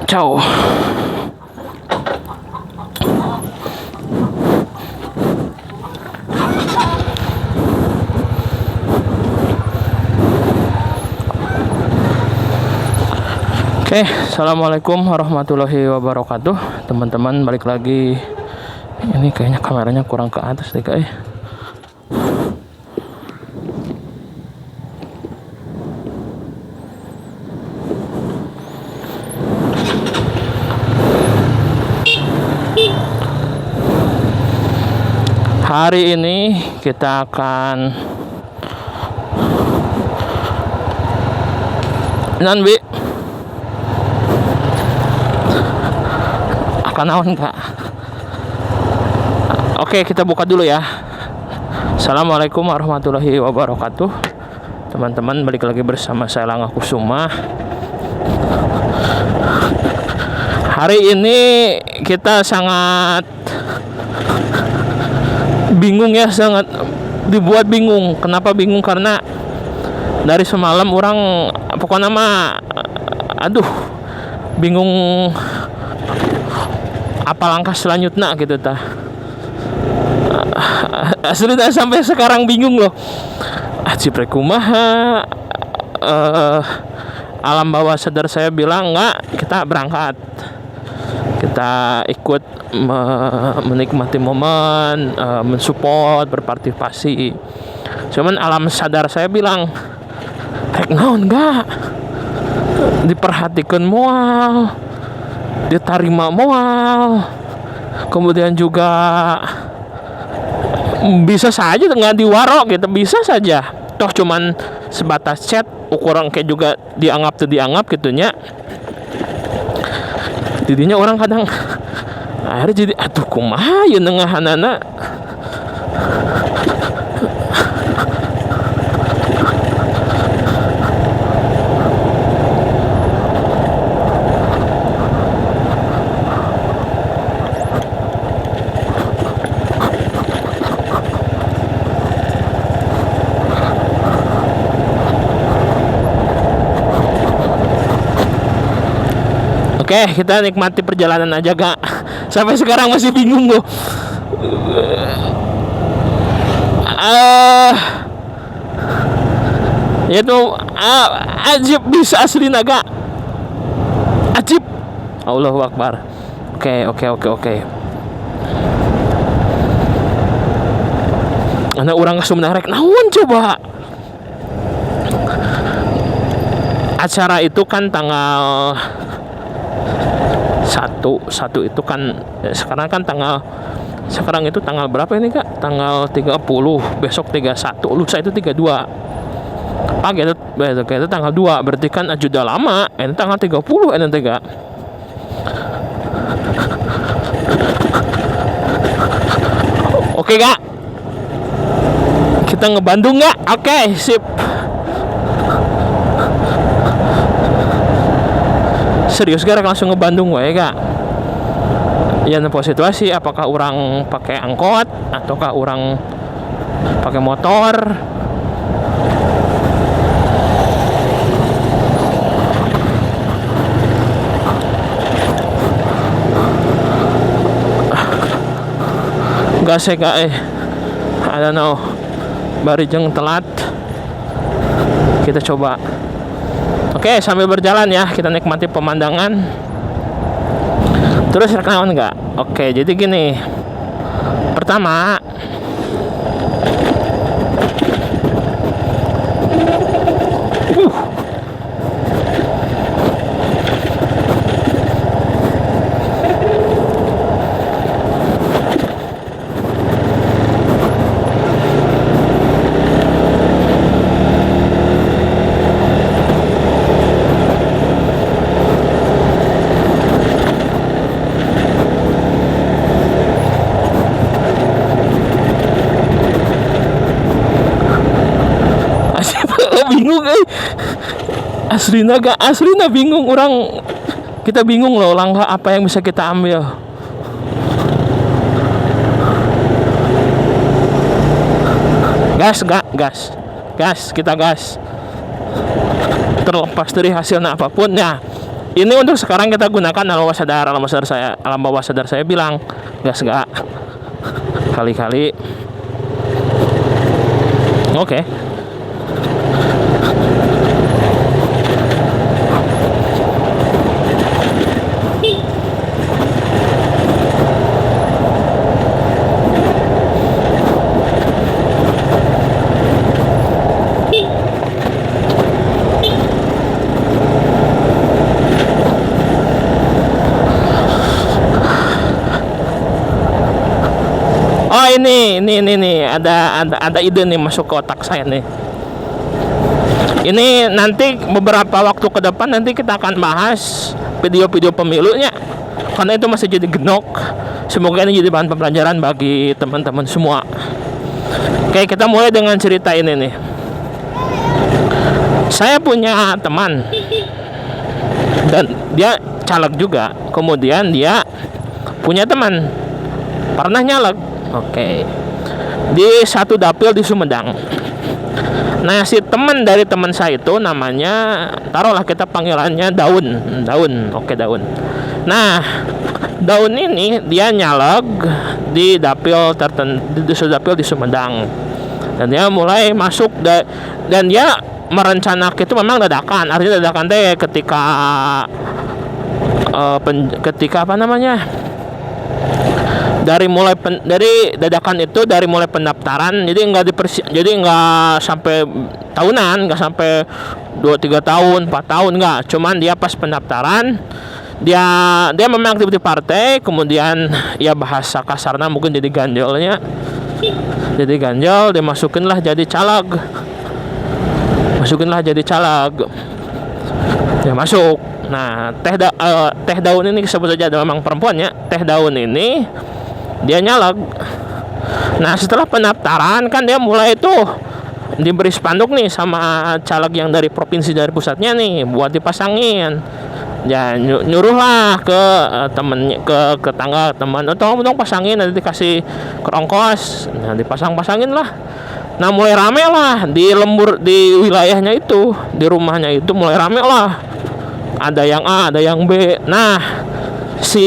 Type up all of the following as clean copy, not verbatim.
Ciao. Oke, assalamualaikum warahmatullahi wabarakatuh, teman-teman. Balik lagi. Ini kayaknya kameranya kurang ke atas deh, guys. Hari ini kita akan Bi akan naon Kak? Oke, kita buka dulu ya. Assalamualaikum warahmatullahi wabarakatuh, teman-teman. Balik lagi bersama saya Langga Kusuma. Hari ini kita sangat bingung ya, sangat dibuat bingung. Kenapa bingung? Karena dari semalam orang pokoknya mah bingung apa langkah selanjutnya gitu tah. Asli sampai sekarang bingung loh. Ciprek kumaha. Alam bawah sadar saya bilang enggak, kita berangkat. Kita ikut menikmati momen, mensupport, berpartisipasi. Cuman alam sadar saya bilang, rek naon enggak, diperhatikan moal, diterima moal, kemudian juga bisa saja nggak diwarok gitu, bisa saja. Toh cuman sebatas chat, ukuran kayak juga dianggap tuh dianggap gitunya. Didinya orang kadang akhirnya jadi kumaha ya nengahanana. Oke, kita nikmati perjalanan aja, Kak. Sampai sekarang masih bingung loh. Itu ajib bisa asli naga. Ajib. Allahu Akbar. Oke. Anak orang Sumedang rek naon coba. Acara itu kan tanggal 1 itu kan sekarang kan sekarang itu tanggal berapa ini Kak? Tanggal 30, besok 31, lusa itu 32. Pagi itu tanggal 2, berarti kan sudah lama. Ini tanggal 30 ini Kak. Oke Kak, kita ngebandung nggak? Oke, sip. Serius gara langsung ke Bandung wae Kak. Ya nempo situasi, apakah orang pakai angkot ataukah orang pakai motor. Enggak sih Kak, I don't know. Barijeng telat. Kita coba. Oke, sambil berjalan ya, kita nikmati pemandangan. Terus rekaman enggak? Oke, jadi gini. Pertama, bingung aslina bingung orang. Kita bingung loh langkah apa yang bisa kita ambil. Gas, kita gas. Terlepas dari hasilnya apapun ya, Ini untuk sekarang kita gunakan alam bawah sadar saya bilang gas gak kali-kali. Oke. Oh ini ada ide nih masuk ke otak saya nih. Ini nanti beberapa waktu ke depan nanti kita akan bahas video-video pemilunya, karena itu masih jadi genok. Semoga ini jadi bahan pembelajaran bagi teman-teman semua. Oke, kita mulai dengan cerita ini nih. Saya punya teman dan dia caleg juga. Kemudian dia punya teman pernah nyalek. Oke. Di satu dapil di Sumedang. Nah, si teman dari teman saya itu namanya, taruhlah kita panggilannya Daun. Oke, Daun. Nah, Daun ini dia nyalek di dapil tertentu, di dapil di Sumedang. Dan dia mulai masuk dan dia merencanakan itu memang dadakan. Artinya dadakan teh ketika apa namanya? Dari dadakan itu dari mulai pendaftaran, jadi nggak sampai tahunan, nggak sampai 2-3 tahun 4 tahun, nggak, cuman dia pas pendaftaran dia memang aktif di partai, kemudian ya bahasa kasarnya mungkin jadi ganjolnya, dimasukinlah jadi caleg, ya masuk. Nah, Teh Daun ini sebut saja memang perempuannya. Teh Daun ini dia nyalek. Nah, setelah pendaftaran kan dia mulai tuh diberi spanduk nih sama caleg yang dari provinsi, dari pusatnya nih, buat dipasangin. Ya nyuruhlah ke temennya, ke tetangga teman, tolong pasangin, nanti dikasih ke ongkos. Nah, dipasangin lah. Nah, mulai rame lah di wilayahnya itu, di rumahnya itu mulai rame lah. Ada yang A, ada yang B. Nah, si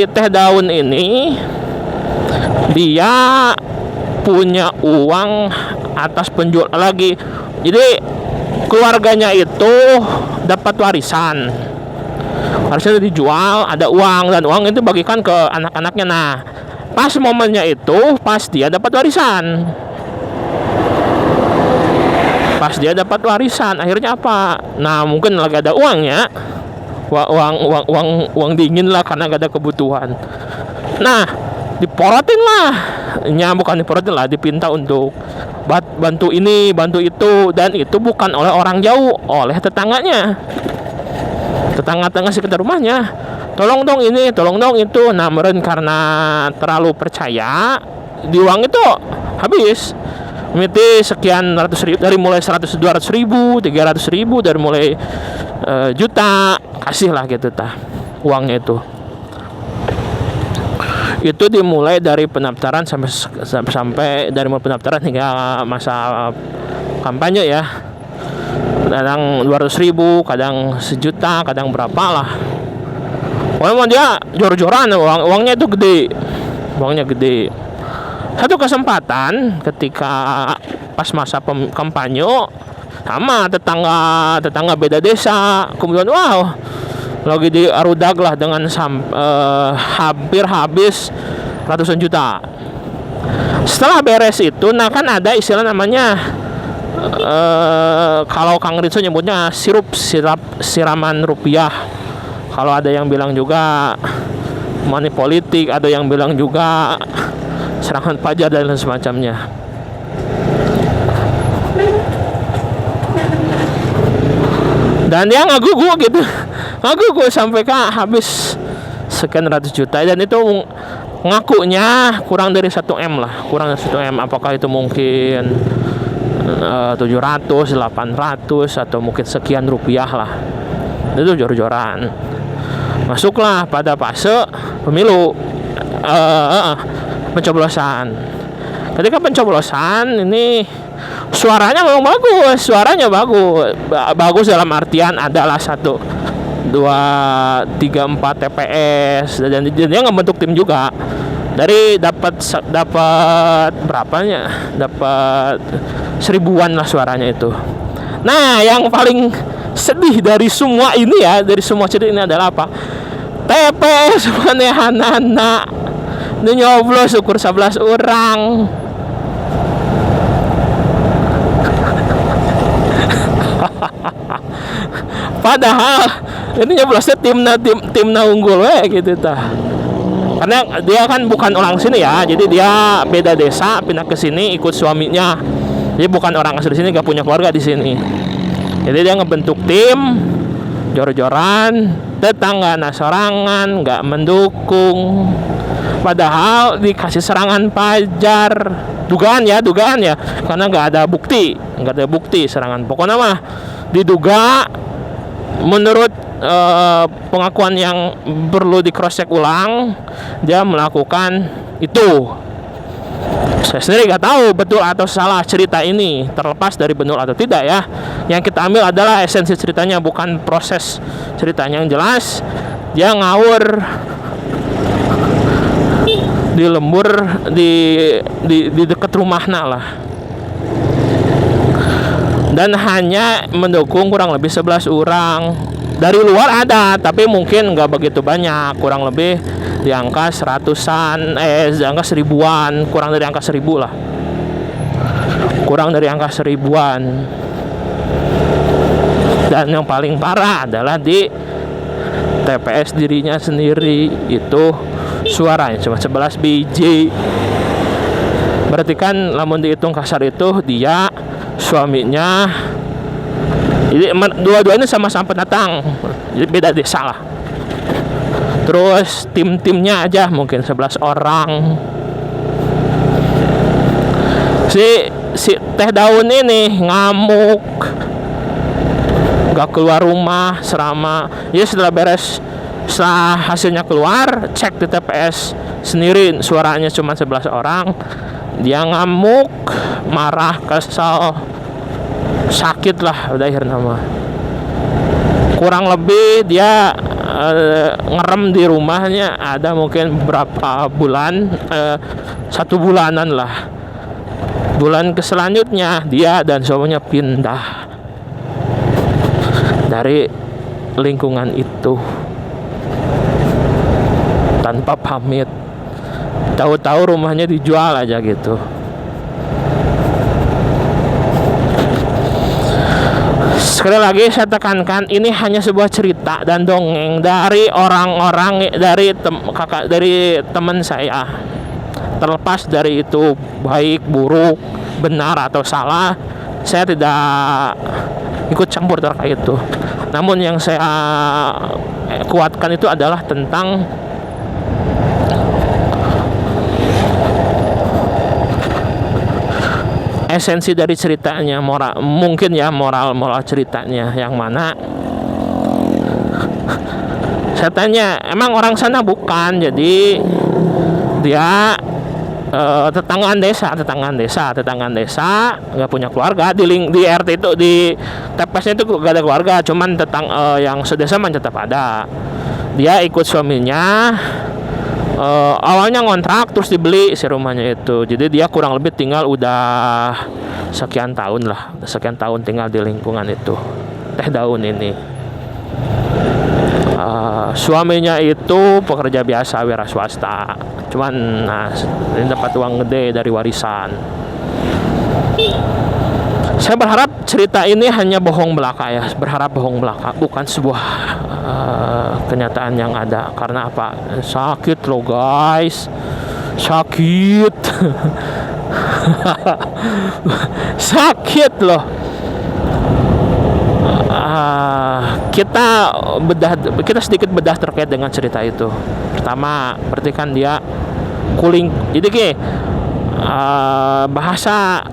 Teh Daun ini dia punya uang atas penjual lagi. Jadi keluarganya itu dapat warisan dijual, ada uang, dan uang itu bagikan ke anak-anaknya. Nah, pas momennya itu pas dia dapat warisan, akhirnya apa? Nah, mungkin lagi ada uangnya, uang dingin lah, karena gak ada kebutuhan. Nah, diporotin lah, dipinta untuk bantu ini, bantu itu, dan itu bukan oleh orang jauh, oleh tetangga sekitar rumahnya. Tolong dong ini, tolong dong itu. Nah, meren karena terlalu percaya, di uang itu habis. Miti sekian ratus ribu, dari mulai 200 ribu, 300 ribu, dari mulai juta, kasih lah gitu uangnya itu dimulai dari pendaftaran sampai dari mulai pendaftaran hingga masa kampanye ya. Kadang 200 ribu, kadang sejuta, kadang berapa lah. Memang dia jor-joran, uangnya itu gede. Satu kesempatan ketika pas masa kampanye, sama tetangga beda desa, kemudian lagi diarudag lah dengan hampir habis ratusan juta. Setelah beres itu, nah kan ada istilah namanya kalau Kang Ritso nyebutnya siraman rupiah. Kalau ada yang bilang juga money politik, ada yang bilang juga serangan pajak dan lain semacamnya. Dan dia ngagugu sampai habis sekian ratus juta, dan itu ngakunya kurang dari 1M lah, apakah itu mungkin 700, 800 atau mungkin sekian rupiah lah. Itu jor-joran. Masuklah pada fase pemilu, pencoblosan. Ketika pencoblosan ini suaranya memang bagus, bagus dalam artian adalah satu 2, 3, 4 TPS, dan dia ngebentuk tim juga. Dari dapat berapanya, dapat 1000-an lah suaranya itu. Nah, yang paling sedih dari semua ini ya, dari semua cerita ini adalah apa? TPS manehanana nu nyoblos ukur 11 orang. Padahal ini nyoblosnya timna unggul gitu tah. Karena dia kan bukan orang sini ya, jadi dia beda desa, pindah ke sini ikut suaminya. Jadi bukan orang asli sini, gak punya keluarga di sini. Jadi dia ngebentuk tim, jor-joran, tetangga sorangan, gak mendukung. Padahal dikasih serangan pajar, dugaan ya, karena gak ada bukti serangan. Pokoknya mah diduga menurut pengakuan yang perlu di cross check ulang, dia melakukan itu. Saya sendiri nggak tahu betul atau salah cerita ini, terlepas dari benar atau tidak ya. Yang kita ambil adalah esensi ceritanya, bukan proses ceritanya. Yang jelas dia ngawur di lembur di dekat rumahnya lah, dan hanya mendukung kurang lebih 11 orang. Dari luar ada, tapi mungkin nggak begitu banyak, kurang lebih di angka seratusan, di angka 1000-an, kurang dari angka 1000 lah, kurang dari angka 1000-an. Dan yang paling parah adalah di TPS dirinya sendiri, itu suaranya cuma 11 biji. Berarti kan lamun dihitung kasar itu dia, suaminya, jadi dua-duanya sama-sama pendatang, jadi beda desa lah. Terus tim-timnya aja mungkin 11 orang. Si Teh Daun ini ngamuk, gak keluar rumah selama, ya setelah hasilnya keluar, cek di TPS sendiri suaranya cuma 11 orang. Dia ngamuk, marah, kesal, sakit lah udah akhir nama. Kurang lebih dia ngerem di rumahnya ada mungkin berapa bulan, 1 bulanan lah. Bulan ke selanjutnya dia dan suaminya pindah dari lingkungan itu tanpa pamit. Tahu-tahu rumahnya dijual aja gitu. Sekali lagi saya tekankan, ini hanya sebuah cerita dan dongeng dari orang-orang, dari teman saya. Terlepas dari itu baik, buruk, benar atau salah, saya tidak ikut campur terkait itu. Namun yang saya kuatkan itu adalah tentang esensi dari ceritanya, mungkin ya moral ceritanya yang mana. Saya tanya, emang orang sana bukan, jadi dia tetanggaan desa nggak punya keluarga di RT itu, di TPS-nya itu gak ada keluarga, cuman yang sedesa mah tetap ada. Dia ikut suaminya, awalnya ngontrak terus dibeli si rumahnya itu, jadi dia kurang lebih tinggal udah sekian tahun tinggal di lingkungan itu, Teh Daun ini. Suaminya itu pekerja biasa, wira swasta, cuman ini dapat uang gede dari warisan. Saya berharap cerita ini hanya bohong belaka ya, bukan sebuah kenyataan yang ada. Karena apa? Sakit loh guys, sakit. Sakit loh. Kita sedikit bedah terkait dengan cerita itu. Pertama, berarti kan dia kuling. Jadi gini, bahasa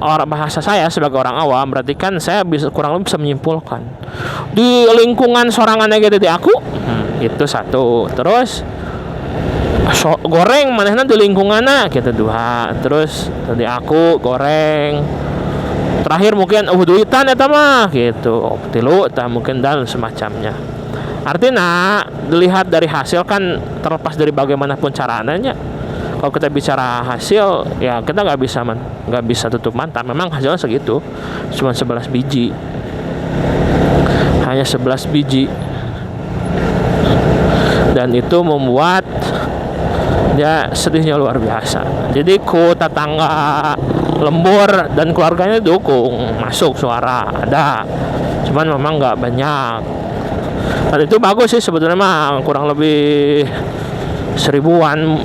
saya sebagai orang awam, berarti kan saya kurang lebih bisa menyimpulkan di lingkungan sorangannya gitu di aku, itu satu. Terus goreng manehna di lingkunganna gitu, 2. Terus di aku goreng. Terakhir mungkin duitan eta mah gitu, 3 mungkin dan semacamnya. Artinya dilihat dari hasil kan, terlepas dari bagaimanapun caranya, kalau kita bicara hasil ya kita nggak bisa tutup mata, memang hasilnya segitu, cuma 11 biji, hanya 11 biji, dan itu membuat dia sedihnya luar biasa. Jadi tetangga lembur dan keluarganya dukung, masuk suara ada, cuman memang nggak banyak. Dan itu bagus sih sebetulnya mah, kurang lebih 1000-an,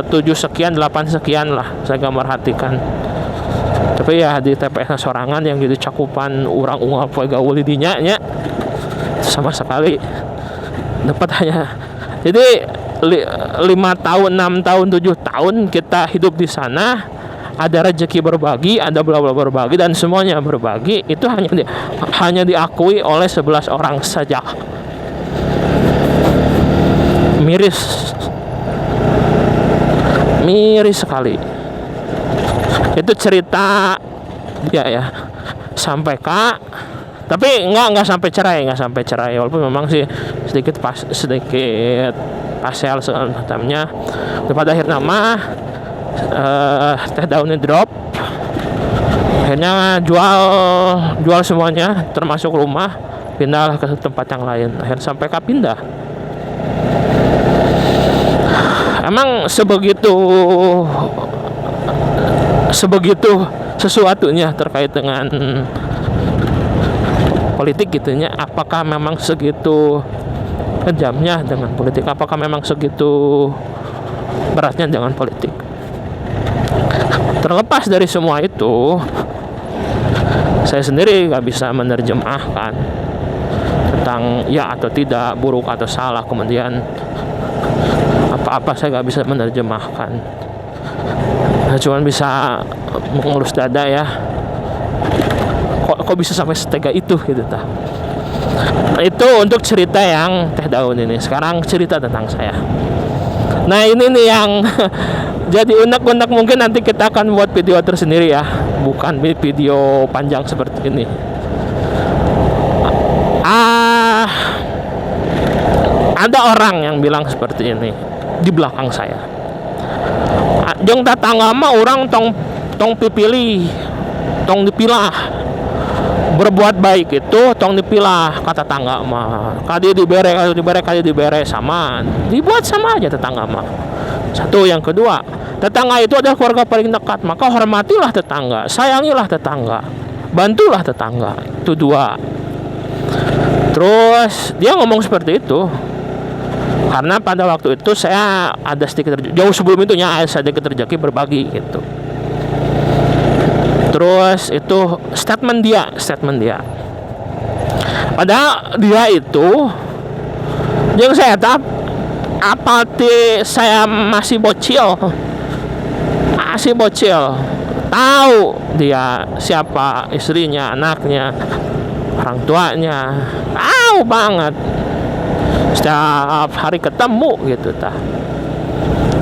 7 sekian 8 sekian lah saya gambar hatikan. Tapi ya di TPS sorangan yang jadi cakupan orang ungap gaul dinya nya sama sekali dapat hanya, jadi 5 tahun 6 tahun 7 tahun kita hidup di sana, ada rezeki berbagi, ada bla bla berbagi, dan semuanya berbagi. Itu hanya diakui oleh 11 orang saja. Miris sekali. Itu cerita dia ya. Sampai tapi nggak sampai cerai, walaupun memang sih sedikit pasel sebenarnya. Pada akhirnya teh daunnya drop, akhirnya jual semuanya termasuk rumah, pindah ke tempat yang lain. Akhirnya sampai pindah. Emang sebegitu sesuatunya terkait dengan politik gitunya. Apakah memang segitu kejamnya dengan politik? Apakah memang segitu beratnya dengan politik? Terlepas dari semua itu, saya sendiri nggak bisa menerjemahkan tentang ya atau tidak, buruk atau salah, kemudian apa-apa saya nggak bisa menerjemahkan. Nah, cuman bisa mengelus dada ya. Kok bisa sampai setega itu gitu ta. Nah, itu untuk cerita yang teh daun ini. Sekarang cerita tentang saya. Nah ini nih yang jadi unek-unek, mungkin nanti kita akan buat video tersendiri ya, bukan video panjang seperti ini. Ada orang yang bilang seperti ini di belakang saya. Jong tatangga mah orang tong dipilih, tong dipilah. Berbuat baik itu tong dipilah, kata tetangga mah. Kali dibere sama, dibuat sama aja tetangga mah. Satu, yang kedua, tetangga itu adalah keluarga paling dekat, maka hormatilah tetangga, sayangilah tetangga, bantulah tetangga. Itu 2. Terus dia ngomong seperti itu karena pada waktu itu saya ada sedikit jauh sebelum itu saya sedikit rezeki berbagi gitu. Terus itu statement dia. Padahal dia itu yang saya saya masih bocil, tahu dia siapa istrinya, anaknya, orang tuanya, tahu banget. Setiap hari ketemu gitu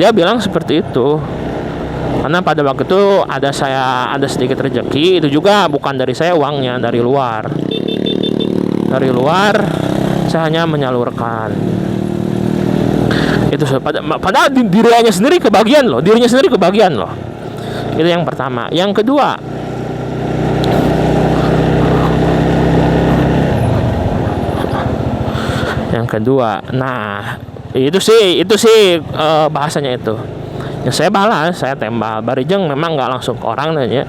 Dia bilang seperti itu. Karena pada waktu itu ada sedikit rezeki, itu juga bukan dari saya uangnya, dari luar saya hanya menyalurkan itu. Padahal dirinya sendiri kebagian loh, itu yang pertama. Yang kedua, nah itu sih bahasanya itu. Yang saya balas, saya tembak barijeng, memang nggak langsung ke orang nanya.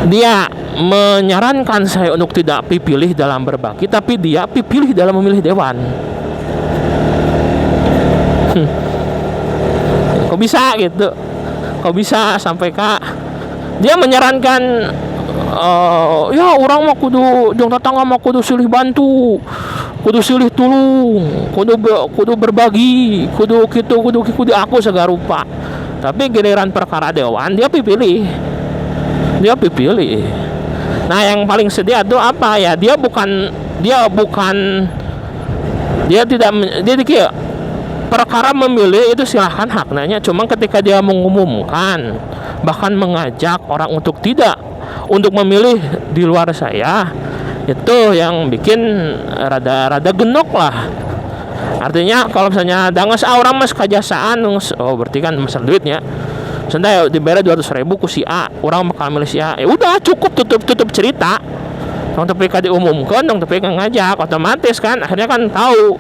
Dia menyarankan saya untuk tidak pilih dalam berbagi, tapi dia pilih dalam memilih dewan. Kok bisa gitu? Kok bisa sampai dia menyarankan ya orang mah kudu jeung tetangga mah kudu silih bantu, kudu silih tulung, kudu berbagi, kudu aku segarupa. Tapi giliran perkara dewan dia pilih. Nah yang paling sedih itu apa ya, dia tidak perkara memilih itu silahkan haknya. Cuma ketika dia mengumumkan, bahkan mengajak orang untuk memilih di luar saya, Itu yang bikin rada genok lah. Artinya kalau misalnya dangas orang mas kajasaan, oh berarti kan masalah duitnya. Misalnya diberi 200.000 ku si A, orang bakal milih si A. Udah cukup tutup cerita. Dong tapi kan diumumkan, dong tapi kan ngajak, otomatis kan akhirnya kan tahu.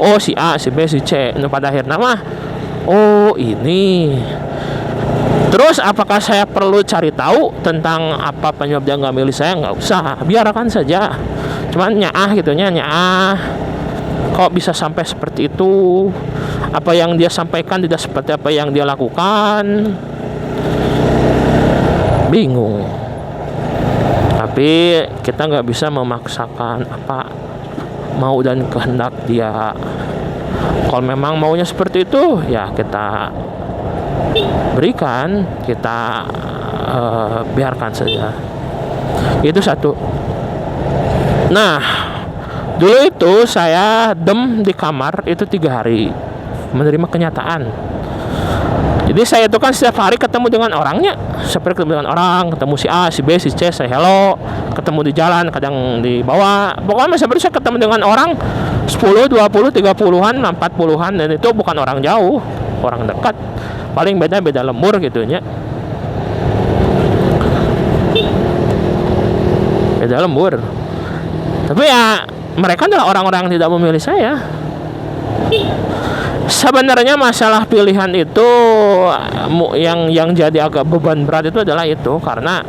Oh si A, si B, si C. Nah, pada akhirnya mah, oh ini. Terus apakah saya perlu cari tahu tentang apa penyebab dia nggak milih saya? Nggak usah, biarkan saja. Cuman nyaah gitunya, nyaah. Kok bisa sampai seperti itu? Apa yang dia sampaikan tidak seperti apa yang dia lakukan? Bingung. Tapi kita nggak bisa memaksakan apa mau dan kehendak dia. Kalau memang maunya seperti itu, ya kita berikan, kita biarkan saja. Itu satu. Nah, dulu itu saya di kamar itu 3 hari menerima kenyataan. Jadi saya itu kan setiap hari ketemu dengan orangnya, seperti ketemu dengan orang, ketemu si A, si B, si C, saya hello, ketemu di jalan, kadang di bawah. Pokoknya seperti saya ketemu dengan orang 10, 20, 30-an, 40-an, dan itu bukan orang jauh, orang dekat. Paling beda lembur gitunya. Beda lembur. Tapi ya mereka adalah orang-orang yang tidak memilih saya. Sebenarnya masalah pilihan itu yang jadi agak beban berat itu adalah itu karena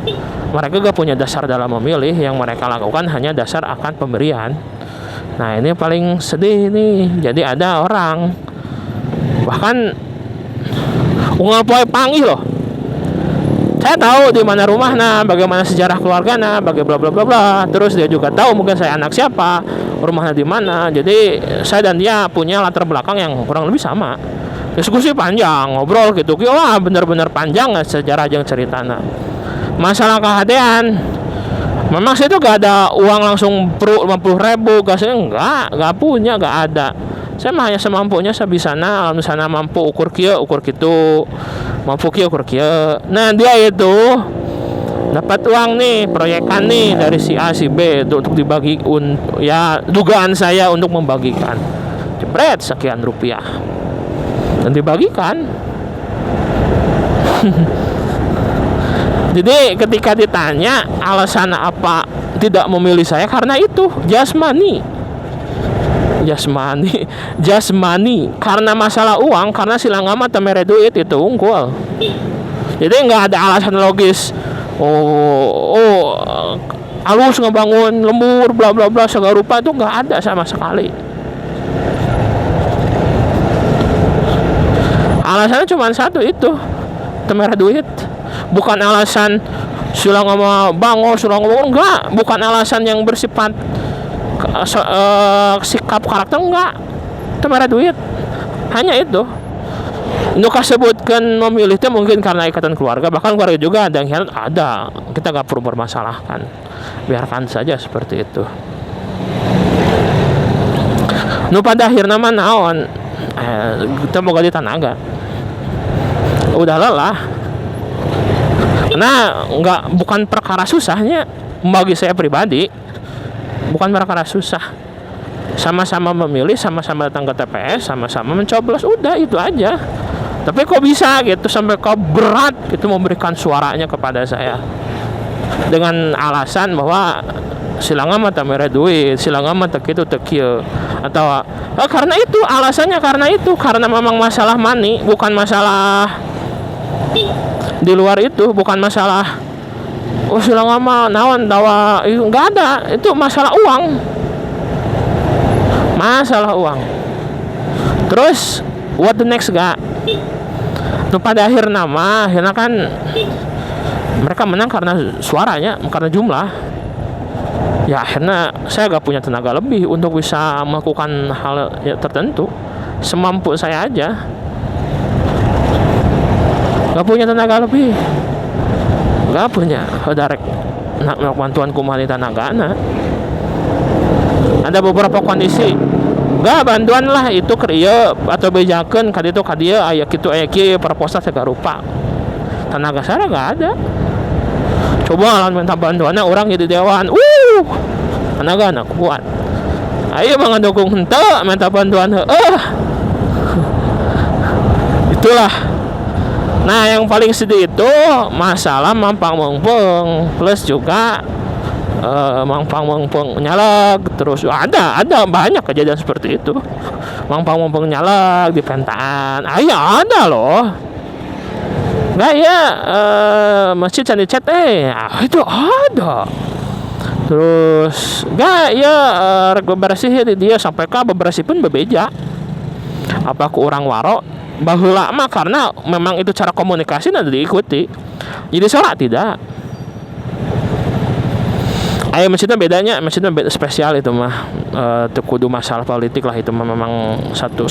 mereka gak punya dasar dalam memilih. Yang mereka lakukan hanya dasar akan pemberian. Nah ini paling sedih nih. Jadi ada orang bahkan unggal poe panggil loh. Saya tahu di mana rumahnya, bagaimana sejarah keluarganya, bagaimana bla bla bla bla. Terus dia juga tahu mungkin saya anak siapa, rumahnya di mana. Jadi saya dan dia punya latar belakang yang kurang lebih sama. Diskusi panjang, ngobrol gitu. Wah benar-benar panjang sejarah yang ceritanya. Masalah kehadian, memang saya itu gak ada uang langsung perlu 50.000, gasnya enggak punya, gak ada. Saya hanya semampunya sebisana, misalnya mampu ukur kia, ukur gitu, mampu kia, ukur kia. Nah dia itu dapat uang nih, proyekan nih dari si A, si B untuk dibagi, ya dugaan saya untuk membagikan. Jebret sekian rupiah dan dibagikan. Jadi ketika ditanya alasan apa tidak memilih saya, karena itu jasmani karena masalah uang, karena silang amat temere duit itu unggul. Jadi nggak ada alasan logis. Halus ngebangun lembur bla bla bla segala rupa, itu nggak ada sama sekali. Alasannya cuma satu, itu temere duit. Bukan alasan silang sama bangun, enggak. Bukan alasan yang bersifat sikap karakter, enggak. Temera duit. Hanya itu. Nuka sebutkan memilih itu mungkin karena ikatan keluarga, bahkan keluarga juga ada yang hianat, ada. Kita gak perlu bermasalahkan. Biarkan saja seperti itu. Nu pada akhirnya mah naon? Kita mau ganti tenaga. Udah lelah. Karena bukan perkara susahnya bagi saya pribadi. Bukan perkara susah. Sama-sama memilih, sama-sama datang ke TPS, sama-sama mencoblos, udah itu aja. Tapi kok bisa gitu sampai kok berat gitu memberikan suaranya kepada saya dengan alasan bahwa silang amat tamere duit, silang amat kitu teu kieu, atau karena itu alasannya, karena memang masalah money, bukan masalah di luar itu, bukan masalah silang amat naon tawa, enggak ada, itu masalah uang. Terus what the next gak? Tuh pada akhirnya kan mereka menang karena suaranya, karena jumlah. Ya akhirnya saya gak punya tenaga lebih untuk bisa melakukan hal tertentu. Semampu saya aja. Gak punya tenaga lebih. Gak punya. Darek nak bantuan kumaha tanagana. Ada beberapa kondisi gak bantuan lah itu kriya atau bejakeun ka ditu ka dieu aya kitu aya kieu proposal segala rupa. Tenaga saya gak ada. Coba lawan minta bantuannya orang jadi dewan. tenaga kuat. Ayo mangandukung henteu minta bantuan itulah. Nah, yang paling sedih itu masalah mampang mumpung plus juga mampang mumpung nyaleg. Terus ada banyak kejadian seperti itu. Mampang mumpung nyaleg di pentaan. Ada loh. Nggak ya, masjid candi cet itu ada. Terus nggak ya, bebersih di dia sampai ke bebersih pun bebeja. Apa ku orang waro baheula mah karena memang itu cara komunikasi dan diikuti. Jadi sholat tidak. Ayo masjidnya bedanya, masjidnya spesial itu mah. Kudu masalah politik lah, itu mah memang satu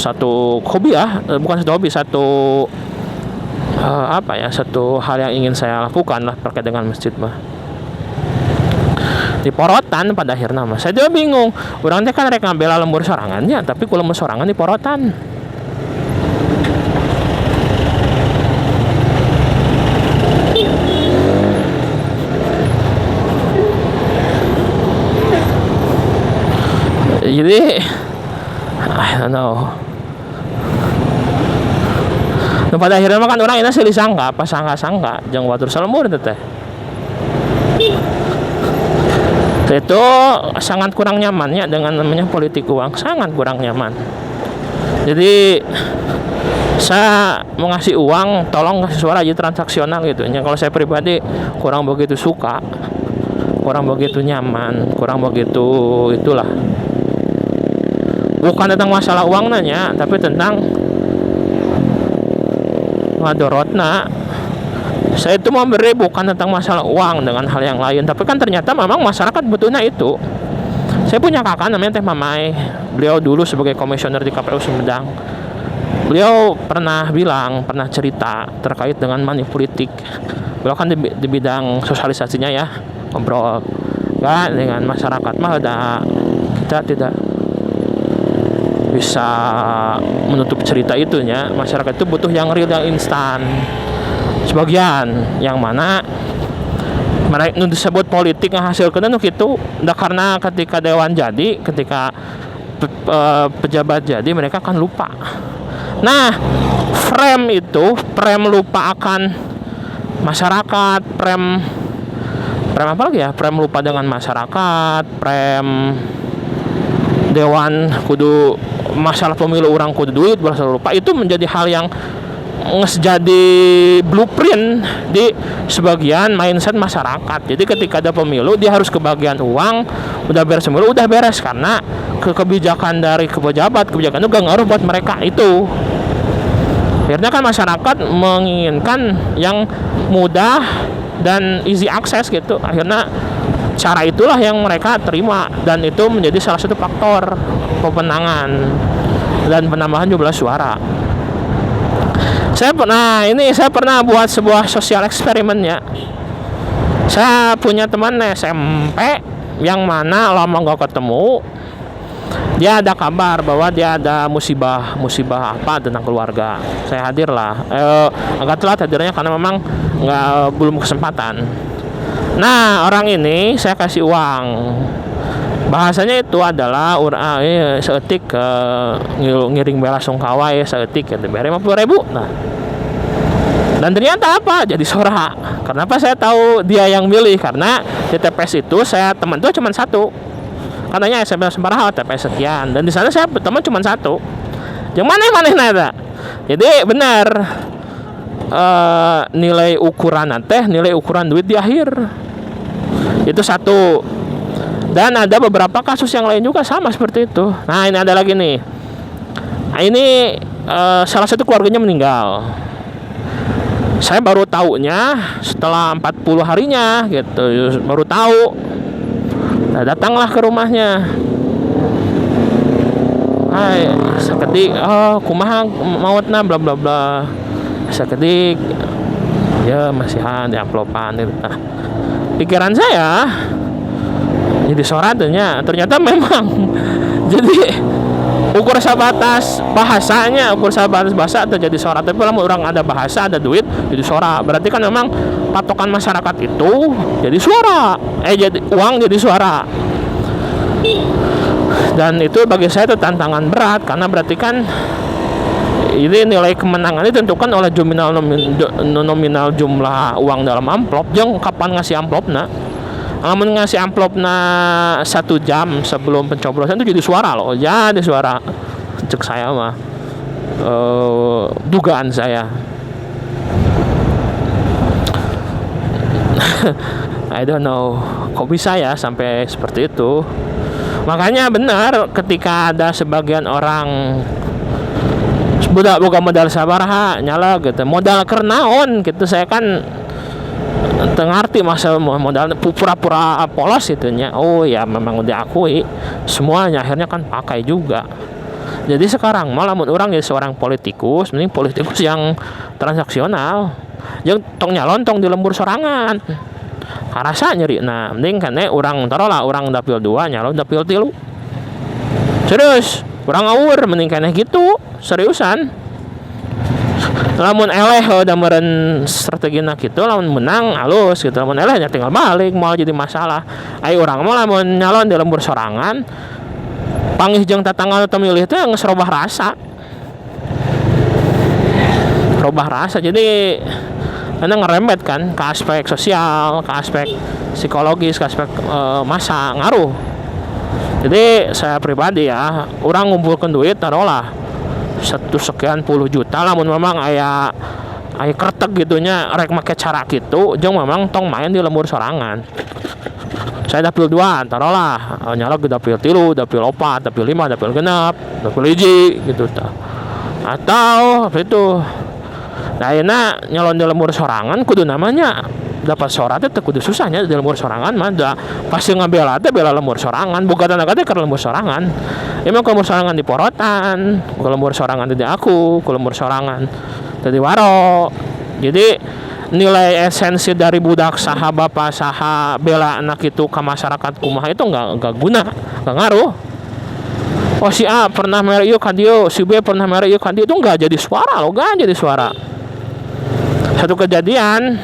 hobi ya, bukan satu hobi, satu satu hal yang ingin saya lakukan lah terkait dengan masjid mah. Diporotan pada akhirnya mah. Saya juga bingung. Urang teh kan rek ngabela lembur sorangannya, tapi kalau lembur sorangan diporotan. Jadi I don't know. Nah, pada akhirnya kan orang ini silih sangka apa sangka jeung watur salembur teh. Itu sangat kurang nyamannya dengan namanya politik uang, sangat kurang nyaman. Jadi saya mau ngasih uang, tolong kasih suara aja transaksional gitu. Kalau saya pribadi kurang begitu suka, kurang begitu nyaman, kurang begitu itulah. Bukan tentang masalah uang nanya, tapi tentang madorotna. Saya itu memberi bukan tentang masalah uang dengan hal yang lain, tapi kan ternyata memang masyarakat butuhnya itu. Saya punya kakak namanya Teh Mamai. Beliau dulu sebagai komisioner di KPU Sumedang. Beliau pernah cerita terkait dengan money politik. Beliau kan di bidang sosialisasinya ya, ngobrol kan dengan masyarakat mah kita tidak bisa menutup cerita itunya. Masyarakat itu butuh yang real, yang instan. Sebagian yang mana mereka disebut politik menghasilkan itu udah karena ketika dewan jadi, ketika pejabat jadi mereka akan lupa. Nah, frame lupa akan masyarakat, frame apa lagi ya? Frame lupa dengan masyarakat, frame dewan kudu masalah pemilu orang kudu duit berasa lupa, itu menjadi hal yang jadi blueprint di sebagian mindset masyarakat. Jadi ketika ada pemilu dia harus kebagian uang, udah beres pemilu udah beres, karena kebijakan dari kebijakan itu gak ngaruh buat mereka itu. Akhirnya kan masyarakat menginginkan yang mudah dan easy access gitu. Akhirnya cara itulah yang mereka terima, dan itu menjadi salah satu faktor pemenangan dan penambahan jumlah suara. Saya pernah buat sebuah sosial eksperimennya. Saya punya teman SMP yang mana lama gak ketemu. Dia ada kabar bahwa dia ada musibah apa tentang keluarga. Saya hadir lah. Agak telat hadirnya karena memang belum kesempatan. Nah, orang ini saya kasih uang. Bahasanya itu adalah seetik ngiring bela sungkawa ya, seetik ya, bayar 50.000. Nah, dan ternyata apa? Jadi sorak. Kenapa saya tahu dia yang milih? Karena di TPS itu saya teman tuh cuma satu. Katanya SMP Sembaraha TPS sekian, dan di sana saya teman cuma satu. Yang mana nada. Jadi benar. Nilai ukuran duit di akhir itu satu. Dan ada beberapa kasus yang lain juga sama seperti itu. Nah, ini ada lagi nih. Nah, ini salah satu keluarganya meninggal. Saya baru taunya setelah 40 harinya gitu, baru tahu. Nah, datanglah ke rumahnya. Hai, sakedik, kumaha mautna bla bla bla. Sakedik, ya masihan di amplopan gitu. Nah, pikiran saya jadi soratnya ternyata memang jadi ukur sebatas bahasanya, bahasa terjadi sorat. Tapi kalau orang ada bahasa, ada duit, jadi sorat. Berarti kan memang patokan masyarakat itu jadi suara, jadi uang jadi suara. Dan itu bagi saya itu tantangan berat, karena berarti kan ini nilai kemenangan ditentukan oleh nominal jumlah uang dalam amplop, jeung kapan ngasih amplopna. Lamun ngasih amplopna 1 jam sebelum pencoblosan itu jadi suara loh, jadi suara. Cek saya mah dugaan saya. I don't know kok bisa ya sampai seperti itu. Makanya benar ketika ada sebagian orang budak boga modal sabaraha nyala gitu, modal kernaon gitu, saya kan tengarti masa modal pura-pura polos itunya. Oh ya memang udah akui semuanya akhirnya kan pakai juga. Jadi sekarang malah orang jadi seorang politikus, mending politikus yang transaksional, yang tong nyalon tong di lembur sorangan karasa nyeri. Nah mending kan orang taruhlah orang dapil 2 nyalon dapil 3 serius orang ngawur, mending kan gitu seriusan. Lamun eleh udah meren strategi nak gitu, lamun menang halus gitu, lamun eleh ya tinggal balik, mau jadi masalah. Ayo orang mau lamun nyalon di lembur sorangan panggih jeung tatangga atau milih teh geus robah rasa. Jadi anda ngerembet kan ke aspek sosial, ke aspek psikologis, ke aspek masa ngaruh. Jadi saya pribadi ya, orang ngumpulkan duit taruhlah 1 sekian puluh juta, lamun memang aya kretek gitunya rek make cara gitu, jeung memang tong main di lembur sorangan. Saya dapil 2 taruhlah nyalok ke dapil 3, dapil 4, dapil 5, dapil 6, dapil 1 gitu ta. Atau itu nah enak nyalon di lembur sorangan kudu namanya dapat suara teh kudu susahnya di lembur sorangan mah da pasti ngabela teh bela lembur sorangan, bukan tanda kata ke lembur sorangan. Emang ke lembur sorangan di porotan, ke lembur sorangan di aku, ke lembur sorangan di waro. Jadi nilai esensi dari budak saha bapak saha bela anak itu ke masyarakat kumaha itu enggak guna, enggak ngaruh. Oh si A pernah mere ieu ka dieu, si B pernah mere ieu ka dieu, itu enggak jadi suara loh, enggak jadi suara. Satu kejadian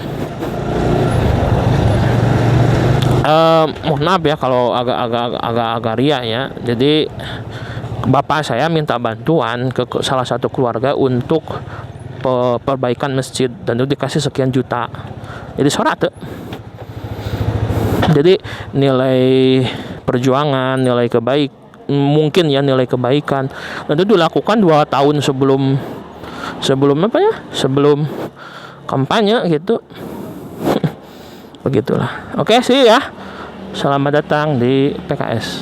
mohon maaf ya kalau agak ria ya. Jadi bapak saya minta bantuan ke salah satu keluarga untuk perbaikan masjid dan itu dikasih sekian juta. Jadi sorak tuh. Jadi nilai perjuangan, nilai mungkin ya nilai kebaikan dan itu dilakukan 2 tahun sebelum apa ya? Sebelum kampanye gitu. Begitulah. Oke sih ya. Selamat datang di PKS.